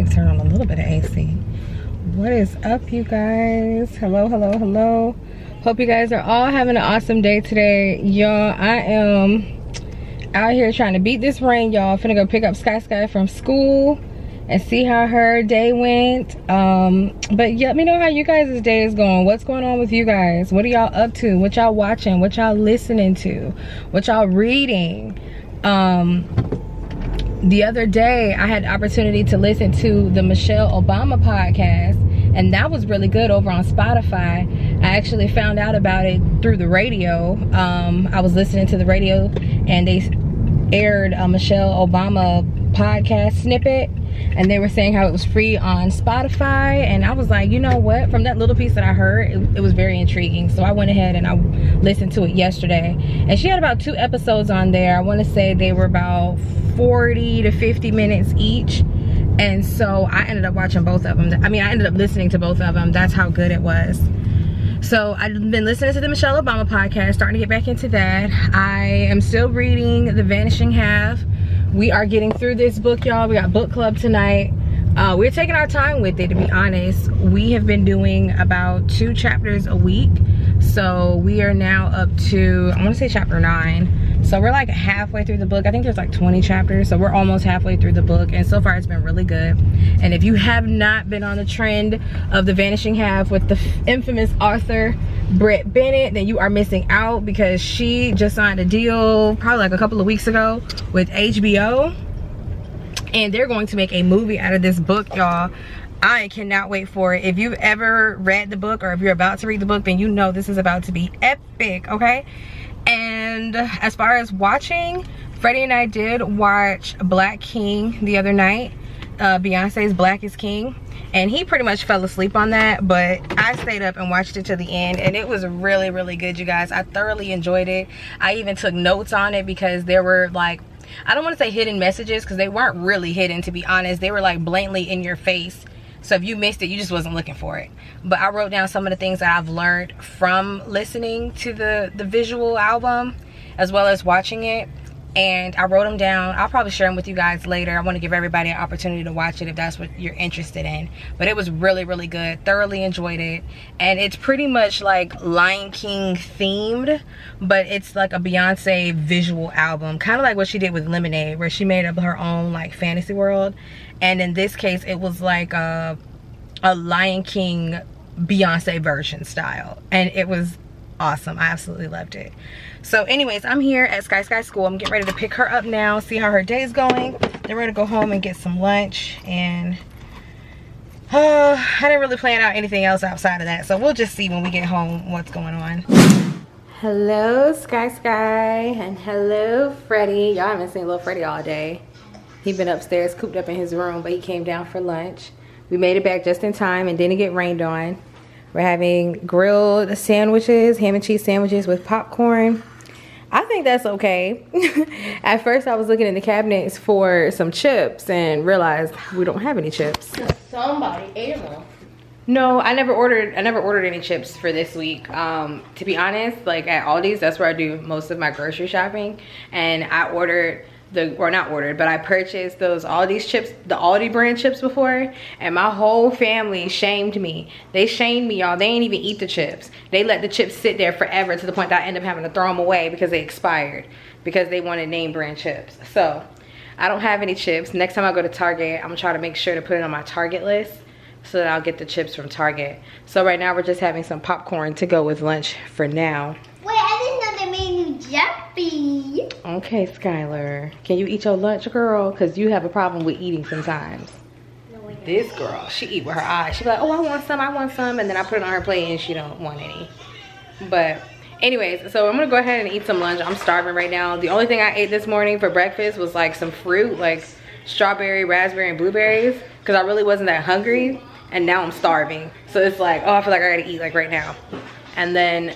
me turn on a little bit of AC. What is up, you guys? Hello, hello, hello. Hope you guys are all having an awesome day today. Y'all, I am out here trying to beat this rain, y'all. Finna go pick up Sky from school and see how her day went. But yeah, let me know how you guys' day is going. What's going on with you guys? What are y'all up to? What y'all watching? What y'all listening to? What y'all reading? The other day I had the opportunity to listen to the Michelle Obama podcast, and that was really good over on Spotify. I actually found out about it through the radio. I was listening to the radio and they aired a Michelle Obama podcast snippet, and they were saying how it was free on Spotify, and I was like, you know what, from that little piece that I heard, it was very intriguing. So I went ahead and I listened to it yesterday, and she had about 2 episodes on there. I want to say they were about 40 to 50 minutes each, and so I ended up watching both of them. I mean, I ended up listening to both of them. That's how good it was. So I've been listening to the Michelle Obama podcast, starting to get back into that. I am still reading The Vanishing Half. We are getting through this book, y'all. We got book club tonight. We're taking our time with it, to be honest. We have been doing about 2 chapters a week. So we are now up to, I want to say chapter 9. So we're like halfway through the book. I think there's like 20 chapters. So we're almost halfway through the book. And so far it's been really good. And if you have not been on the trend of The Vanishing Half with the infamous author Britt Bennett, then you are missing out, because she just signed a deal probably like a couple of weeks ago with HBO. And they're going to make a movie out of this book, y'all. I cannot wait for it. If you've ever read the book, or if you're about to read the book, then you know this is about to be epic, okay? And as far as watching, Freddie and I did watch Black King the other night, Beyonce's Black is King, and he pretty much fell asleep on that, but I stayed up and watched it to the end, and it was really, really good, you guys. I thoroughly enjoyed it. I even took notes on it, because there were like, I don't want to say hidden messages, because they weren't really hidden, to be honest. They were like blatantly in your face. So if you missed it, you just wasn't looking for it. But I wrote down some of the things that I've learned from listening to the visual album, as well as watching it. And I wrote them down. I'll probably share them with you guys later. I want to give everybody an opportunity to watch it if that's what you're interested in. But it was really, really good. Thoroughly enjoyed it. And it's pretty much like Lion King themed, but it's like a Beyonce visual album. Kind of like what she did with Lemonade, where she made up her own like fantasy world. And in this case, it was like a Lion King Beyonce version style. And it was awesome. I absolutely loved it. So anyways, I'm here at Sky School. I'm getting ready to pick her up now, see how her day is going. Then we're gonna go home and get some lunch. And I didn't really plan out anything else outside of that. So we'll just see when we get home what's going on. Hello, Sky, and hello, Freddie. Y'all haven't seen little Freddie all day. He's been upstairs, cooped up in his room, but he came down for lunch. We made it back just in time and didn't get rained on. We're having grilled sandwiches, ham and cheese sandwiches with popcorn. I think that's okay. At first I was looking in the cabinets for some chips and realized we don't have any chips. Somebody ate them. No, I never ordered any chips for this week. To be honest, like at Aldi's, that's where I do most of my grocery shopping. And I ordered I purchased those Aldi's chips, the Aldi brand chips before, and my whole family shamed me. They shamed me, y'all. They ain't even eat the chips. They let the chips sit there forever, to the point that I end up having to throw them away because they expired, because they wanted name brand chips. So I don't have any chips. Next time I go to Target, I'm gonna try to make sure to put it on my Target list so that I'll get the chips from Target. So right now we're just having some popcorn to go with lunch for now. Wait, I didn't know they made you jumpy. Okay, Skylar. Can you eat your lunch, girl? Because you have a problem with eating sometimes. No, This girl, she eat with her eyes. She be like, oh, I want some. And then I put it on her plate and she don't want any. But anyways, so I'm going to go ahead and eat some lunch. I'm starving right now. The only thing I ate this morning for breakfast was like some fruit, like strawberry, raspberry, and blueberries. Because I really wasn't that hungry. And now I'm starving. So it's like, oh, I feel like I got to eat like right now. And then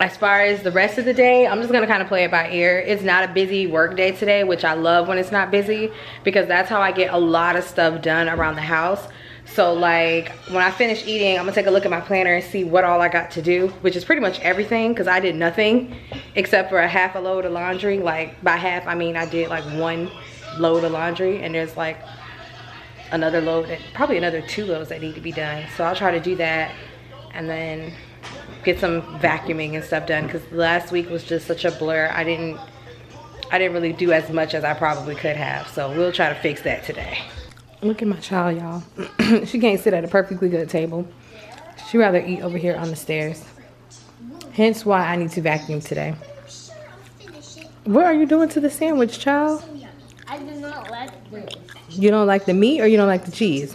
as far as the rest of the day, I'm just gonna kind of play it by ear. It's not a busy work day today, which I love when it's not busy, because that's how I get a lot of stuff done around the house. So like when I finish eating, I'm gonna take a look at my planner and see what all I got to do, which is pretty much everything, because I did nothing except for a half a load of laundry. Like by half, I mean I did like 1 load of laundry, and there's like another load, probably another 2 loads that need to be done. So I'll try to do that and then get some vacuuming and stuff done, because last week was just such a blur. I didn't really do as much as I probably could have. So we'll try to fix that today. Look at my child, y'all. She can't sit at a perfectly good table. She'd rather eat over here on the stairs. Hence why I need to vacuum today. What are you doing to the sandwich, child? I do not like this. You don't like the meat or you don't like the cheese?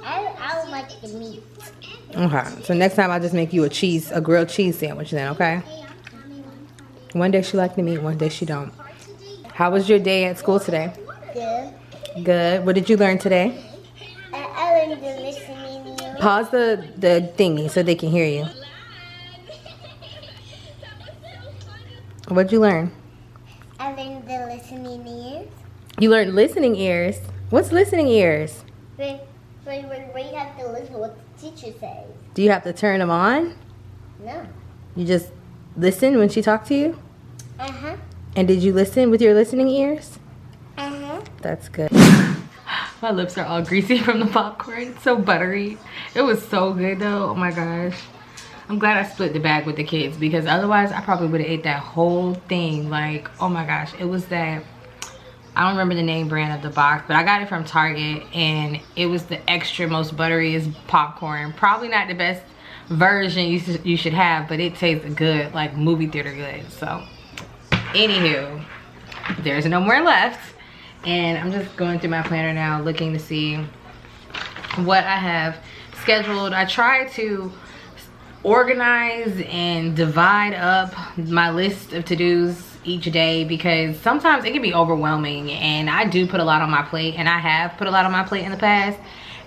I don't like the meat. Okay, so next time I'll just make you a grilled cheese sandwich then, okay? One day she liked the meat, one day she don't. How was your day at school today? Good. Good. What did you learn today? I learned the listening ears. Pause the thingy so they can hear you. What'd you learn? I learned the listening ears. You learned listening ears. What's listening ears? Where you have to listen to what the teacher says. Do you have to turn them on? No. You just listen when she talked to you? Uh-huh. And did you listen with your listening ears? Uh-huh. That's good. My lips are all greasy from the popcorn. It's so buttery. It was so good though. Oh my gosh. I'm glad I split the bag with the kids, because otherwise I probably would have ate that whole thing. Like, oh my gosh. It was that, I don't remember the name brand of the box, but I got it from Target, and it was the extra most butteriest popcorn. Probably not the best version you should have, but it tastes good, like movie theater good. So anywho, there's no more left, and I'm just going through my planner now, looking to see what I have scheduled. I try to organize and divide up my list of to-dos each day, because sometimes it can be overwhelming, and I do put a lot on my plate, and I have put a lot on my plate in the past.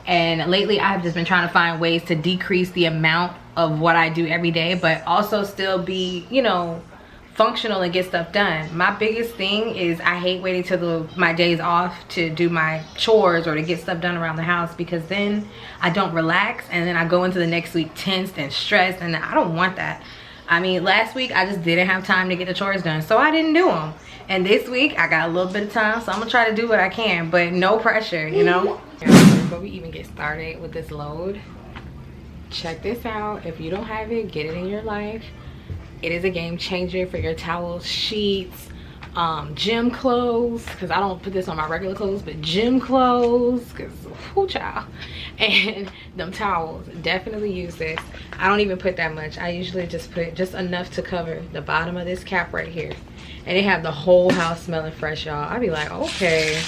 And lately I've just been trying to find ways to decrease the amount of what I do every day, but also still be, you know, functional and get stuff done. My biggest thing is I hate waiting till my days off to do my chores or to get stuff done around the house, because then I don't relax, and then I go into the next week tensed and stressed, and I don't want that. I mean, last week I just didn't have time to get the chores done, so I didn't do them. And this week I got a little bit of time, so I'm gonna try to do what I can, but no pressure, you know? Before we even get started with this load, check this out. If you don't have it, get it in your life. It is a game changer for your towels, sheets, gym clothes, because I don't put this on my regular clothes, but gym clothes, because whoo child. And them towels, definitely use this. I don't even put that much. I usually just put just enough to cover the bottom of this cap right here, and it have the whole house smelling fresh, y'all. I'd be like, okay.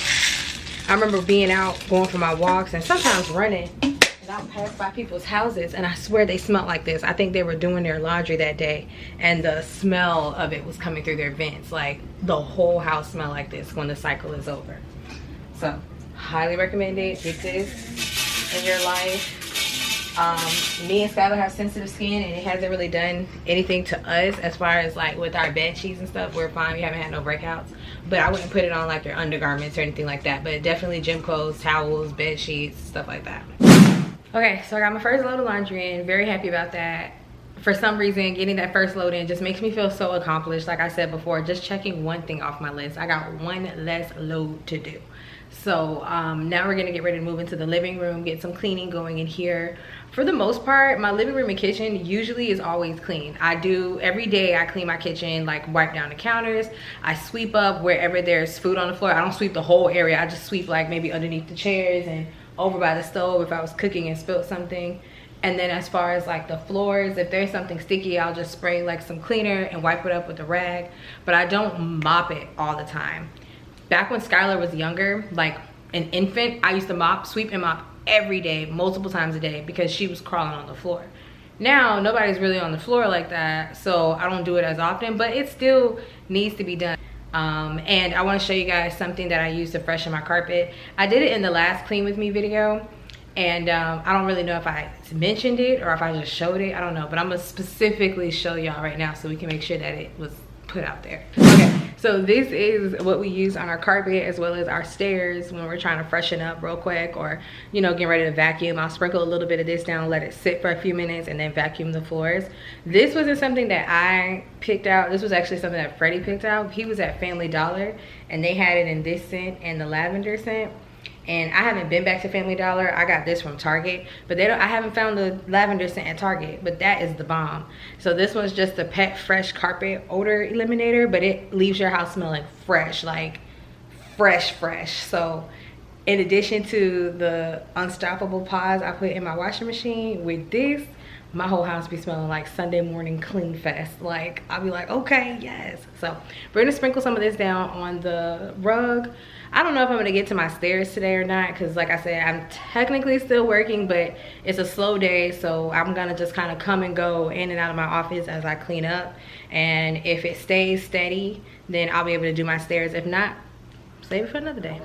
I remember being out going for my walks and sometimes running, and I'll pass by people's houses, and I swear they smelled like this. I think they were doing their laundry that day, and the smell of it was coming through their vents. Like, the whole house smelled like this when the cycle is over. So highly recommend it. Get this in your life. Me and Skylar have sensitive skin, and it hasn't really done anything to us as far as like with our bed sheets and stuff. We're fine. We haven't had no breakouts, but I wouldn't put it on like your undergarments or anything like that. But definitely gym clothes, towels, bed sheets, stuff like that. Okay, so I got my first load of laundry in. Very happy about that. For some reason, getting that first load in just makes me feel so accomplished. Like I said before, just checking one thing off my list. I got one less load to do. So now we're gonna get ready to move into the living room, get some cleaning going in here. For the most part, my living room and kitchen usually is always clean. I do, every day I clean my kitchen, like wipe down the counters. I sweep up wherever there's food on the floor. I don't sweep the whole area. I just sweep like maybe underneath the chairs and over by the stove if I was cooking and spilled something. And then as far as like the floors, if there's something sticky, I'll just spray like some cleaner and wipe it up with a rag. But I don't mop it all the time. Back when Skylar was younger, like an infant, I used to mop, sweep and mop every day, multiple times a day, because she was crawling on the floor. Now, nobody's really on the floor like that, so I don't do it as often, but it still needs to be done. And I want to show you guys something that I use to freshen my carpet. I did it in the last Clean With Me video, and I don't really know if I mentioned it or if I just showed it. I don't know, but I'm going to specifically show y'all right now so we can make sure that it was put out there. Okay. So this is what we use on our carpet as well as our stairs when we're trying to freshen up real quick, or, you know, getting ready to vacuum. I'll sprinkle a little bit of this down, let it sit for a few minutes, and then vacuum the floors. This wasn't something that I picked out. This was actually something that Freddie picked out. He was at Family Dollar, and they had it in this scent and the lavender scent. And I haven't been back to Family Dollar. I got this from Target, but I haven't found the lavender scent at Target, but that is the bomb. So this one's just the Pet Fresh Carpet Odor Eliminator, but it leaves your house smelling fresh, like fresh. So in addition to the Unstoppable Paws I put in my washing machine, with this, my whole house be smelling like Sunday morning clean fest. Like, I'll be like, okay, yes. So we're gonna sprinkle some of this down on the rug. I don't know if I'm gonna get to my stairs today or not, because like I said, I'm technically still working, but it's a slow day, so I'm gonna just kind of come and go in and out of my office as I clean up. And if it stays steady, then I'll be able to do my stairs. If not, save it for another day.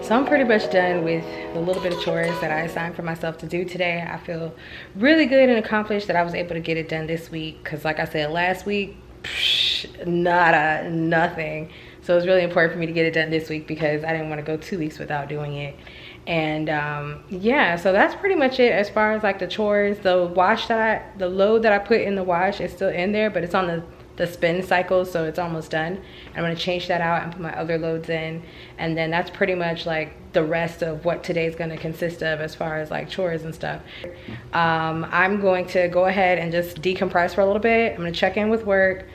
So I'm pretty much done with the little bit of chores that I assigned for myself to do today. I feel really good and accomplished that I was able to get it done this week, because like I said, last week, nothing. So it was really important for me to get it done this week because I didn't want to go 2 weeks without doing it. And yeah, so that's pretty much it as far as like the chores. The load that I put in the wash is still in there, but it's on the spin cycle, so it's almost done. I'm going to change that out and put my other loads in, and then that's pretty much like the rest of what today's going to consist of as far as like chores and stuff. I'm going to go ahead and just decompress for a little bit. I'm going to check in with work,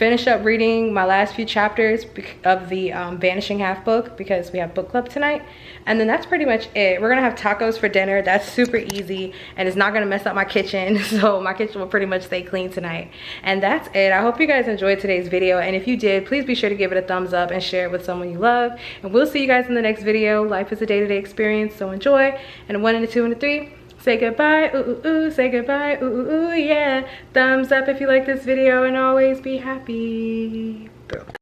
finish up reading my last few chapters of the Vanishing Half book, because we have book club tonight. And then that's pretty much it. We're gonna have tacos for dinner. That's super easy and it's not gonna mess up my kitchen. So my kitchen will pretty much stay clean tonight. And that's it. I hope you guys enjoyed today's video. And if you did, please be sure to give it a thumbs up and share it with someone you love. And we'll see you guys in the next video. Life is a day-to-day experience, so enjoy. And a 1 and a 2 and a 3. Say goodbye, ooh, ooh, ooh, say goodbye, ooh, ooh, ooh, yeah. Thumbs up if you like this video and always be happy. Boom.